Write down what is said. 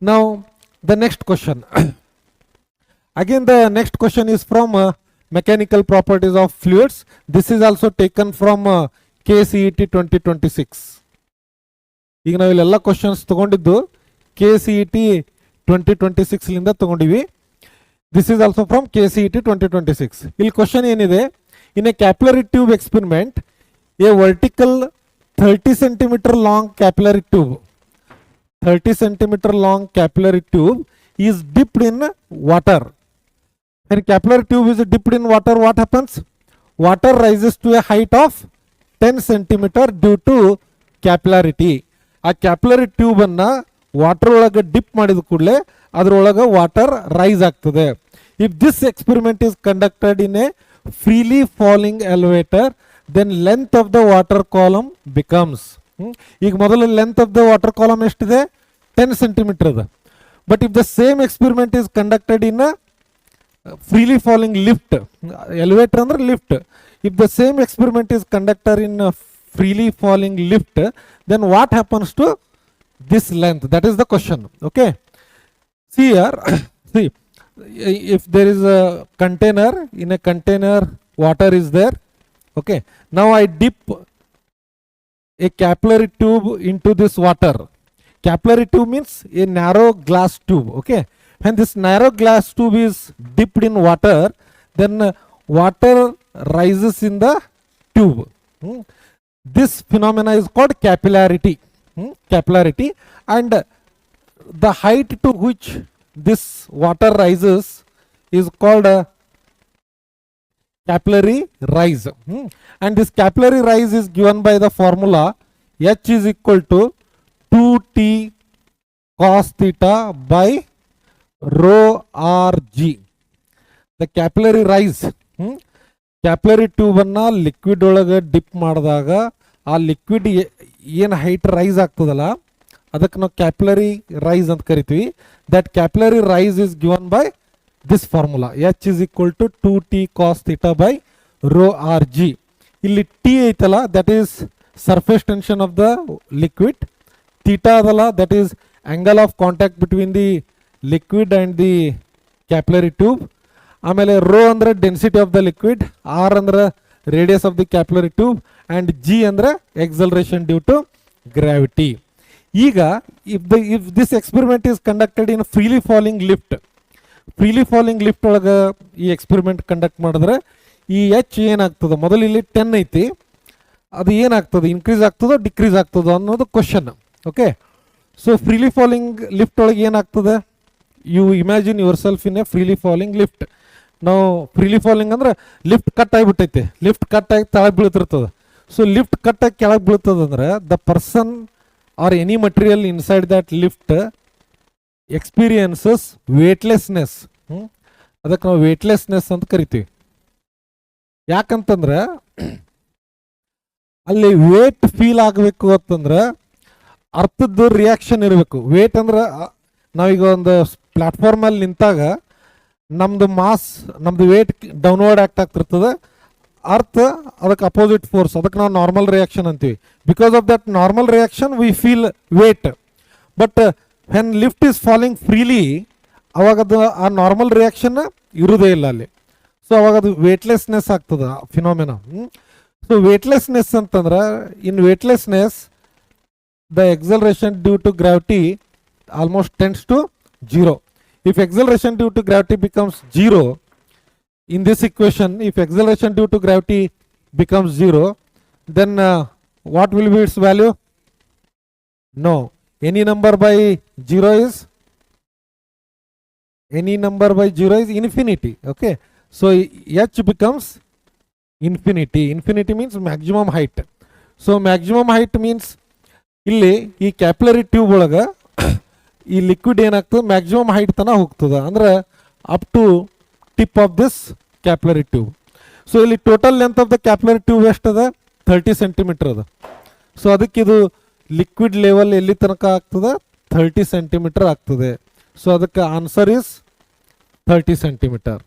Now the next question. Again the next question is from mechanical properties of fluids. This is also taken from KCET 2026. ಈಗ ನಾವು ಇಲ್ಲೆಲ್ಲ questions ತಗೊಂಡಿದ್ದು KCET 2026 ಲಿಂದ ತಗೊಂಡಿವಿ. This is also from KCET 2026. ಇಲ್ಲಿ question ಏನಿದೆ, in a capillary tube experiment a vertical 30 centimeter long capillary tube 30 centimeter long capillary tube is dipped in water. When capillary tube is dipped in water, what happens? Water rises to a height of 10 centimeter due to capillarity. ಆ capillary tube ಅನ್ನ water ಒಳಗೆ dip ಮಾಡಿದ ಕೂಡಲೇ ಅದರೊಳಗೆ water rise ಆಗ್ತದೆ. If this experiment is conducted in a freely falling elevator, then length of the water column becomes. ಈಗ ಮೊದಲು length of the water column ಎಷ್ಟಿದೆ? 10 centimeter ಅದ. But if the same experiment is conducted in freely falling lift, elevator ಅಂದ್ರೆ lift, if the same experiment is conducted in freely falling lift, then what happens to this length? That is the question. Okay, see here. See, if there is a container, in a container water is there. Okay, now I dip a capillary tube into this water. Capillary tube means a narrow glass tube. Okay, when this narrow glass tube is dipped in water, then water rises in the tube. This phenomena is called capillarity. Capillarity, and the height to which this water rises is called a capillary rise. And this capillary rise is given by the formula H is equal to 2t cos theta by rho rg. The capillary rise, capillary tube ಅನ್ನ liquid ಒಳಗೆ drip ಮಾಡಿದಾಗ ಆ liquid ಏನು height rice ಆಗ್ತದಲ್ಲ ಅದಕ್ಕೆ ನಾವು capillary rise ಅಂತ ಕರಿತೀವಿ. That capillary rise is given by this formula H is equal to 2t cos theta by rho rg. ಇಲ್ಲಿ T ಐತಲ್ಲ, that is surface tension of the liquid. Theta ಅದಲ್ಲ, that is angle of contact between the liquid and the capillary tube. ಆಮೇಲೆ rho ಅಂದ್ರೆ density of the liquid, R ಅಂದ್ರೆ radius of the capillary tube, and g ಅಂದ್ರೆ acceleration due to gravity. ಈಗ if this experiment is conducted in freely falling lift, freely falling lift ಒಳಗೆ ಈ experiment conduct ಮಾಡಿದ್ರೆ ಈ H ಏನಾಗ್ತದೆ? ಮೊದಲು ಇಲ್ಲಿ 10 ಐತಿ, ಅದು ಏನಾಗ್ತದೆ? ಇನ್ಕ್ರೀಸ್ ಆಗ್ತದೋ ಡಿಕ್ರೀಸ್ ಆಗ್ತದೋ ಅನ್ನೋದು question. Okay, so freely falling lift ಒಳಗೆ ಏನಾಗ್ತದೆ? You imagine yourself in a freely falling lift. ನಾವು ಫ್ರೀಲಿ ಫಾಲಿಂಗ್ ಅಂದ್ರೆ ಲಿಫ್ಟ್ ಕಟ್ ಆಗಿಬಿಟ್ಟೈತೆ, ಲಿಫ್ಟ್ ಕಟ್ ಆಗಿ ಕೆಳಗೆ ಬೀಳ್ತಿರ್ತದೆ. ಸೊ ಲಿಫ್ಟ್ ಕಟ್ ಆಗಿ ಕೆಳಗೆ ಬೀಳ್ತದಂದ್ರೆ the person or any material inside that lift experiences weightlessness. ಅದಕ್ಕೆ ನಾವು ವೇಟ್ಲೆಸ್ನೆಸ್ ಅಂತ ಕರಿತೀವಿ. ಯಾಕಂತಂದ್ರೆ ಅಲ್ಲಿ ವೇಟ್ ಫೀಲ್ ಆಗಬೇಕು ಅಂತಂದ್ರೆ ಅರ್ಥದ್ದು ರಿಯಾಕ್ಷನ್ ಇರಬೇಕು. ವೇಟ್ ಅಂದ್ರೆ ನಾವೀಗ ಒಂದು ಪ್ಲಾಟ್ಫಾರ್ಮಲ್ಲಿ ನಿಂತಾಗ ನಮ್ದು ಮಾಸ್, ನಮ್ದು ವೇಟ್ ಡೌನ್ವರ್ಡ್ ಆಕ್ಟ್ ಆಗ್ತಿರ್ತದೆ. ಅರ್ಥ ಅದಕ್ಕೆ ಅಪೋಸಿಟ್ ಫೋರ್ಸ್, ಅದಕ್ಕೆ ನಾವು ನಾರ್ಮಲ್ ರಿಯಾಕ್ಷನ್ ಅಂತೀವಿ. Because of that normal reaction we feel weight. But when lift is falling freely, ಅವಾಗ ಅದು ಆ ನಾರ್ಮಲ್ ರಿಯಾಕ್ಷನ್ ಇರುವುದೇ ಇಲ್ಲ ಅಲ್ಲಿ. ಸೊ ಅವಾಗ ಅದು ವೇಟ್ಲೆಸ್ನೆಸ್ ಆಗ್ತದೆ ಫಿನಾಮಿನಾ. ಸೊ ವೇಟ್ಲೆಸ್ನೆಸ್ ಅಂತಂದ್ರೆ, in weightlessness the acceleration due to gravity almost tends to 0. If acceleration due to gravity becomes 0 in this equation, if acceleration due to gravity becomes 0, then what will be its value? No, any number by 0 is infinity. Okay, so H becomes infinity. Infinity means maximum height. So maximum height means ಇಲ್ಲಿ ಈ capillary tube ಒಳಗೆ ಈ liquid ಏನಾಗ್ತದೆ? Maximum height ತನಕ ಹೋಗ್ತದೆ, ಅಂದ್ರೆ up to tip of this capillary tube. So ಇಲ್ಲಿ total length of the capillary tube ಎಷ್ಟದ? 30 centimeter ಅದ. ಸೊ ಅದಕ್ಕೆ ಇದು ಲಿಕ್ವಿಡ್ ಲೆವೆಲ್ ಎಲ್ಲಿ ತನಕ ಆಗ್ತದೆ? 30 centimeter ಆಗ್ತದೆ. ಸೊ ಅದಕ್ಕೆ ಆನ್ಸರ್ ಇಸ್ 30 centimeter.